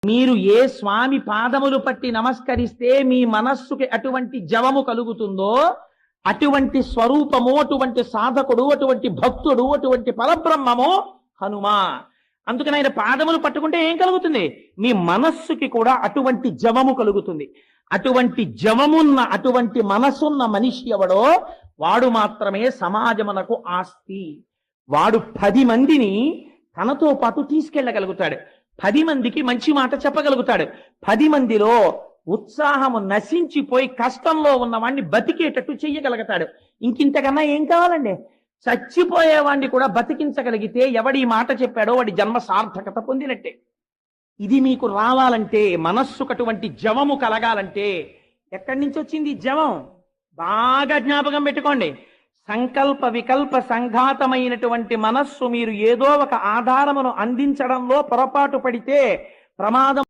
మీరు ఏ స్వామి పాదములు పట్టి నమస్కరిస్తే మీ మనస్సుకి అటువంటి జవము కలుగుతుందో అటువంటి స్వరూపము, అటువంటి సాధకుడు, అటువంటి భక్తుడు, అటువంటి పరబ్రహ్మము హనుమా. అందుకని ఆయన పాదములు పట్టుకుంటే ఏం కలుగుతుంది? మీ మనస్సుకి కూడా అటువంటి జవము కలుగుతుంది. అటువంటి జవమున్న, అటువంటి మనసున్న మనిషి ఎవడో వాడు మాత్రమే సమాజమునకు ఆస్తి. వాడు 10 మందిని తనతో పాటు తీసుకెళ్ళగలుగుతాడు. 10 మందికి మంచి మాట చెప్పగలుగుతాడు. 10 మందిలో ఉత్సాహము నశించిపోయి కష్టంలో ఉన్నవాడిని బతికేటట్టు చెయ్యగలుగుతాడు. ఇంకింతకన్నా ఏం కావాలండి? చచ్చిపోయేవాడిని కూడా బతికించగలిగితే ఎవడి మాట చెప్పాడో వాడి జన్మ సార్థకత పొందినట్టే. ఇది మీకు రావాలంటే, మనస్సుకు అటువంటి జవము కలగాలంటే ఎక్కడి నుంచి వచ్చింది జవం? బాగా జ్ఞాపకం పెట్టుకోండి. సంకల్ప వికల్ప సంఘాతమైనటువంటి మనస్సు మీరు ఏదో ఒక ఆధారమును అందించడంలో పొరపాటు పడితే ప్రమాదం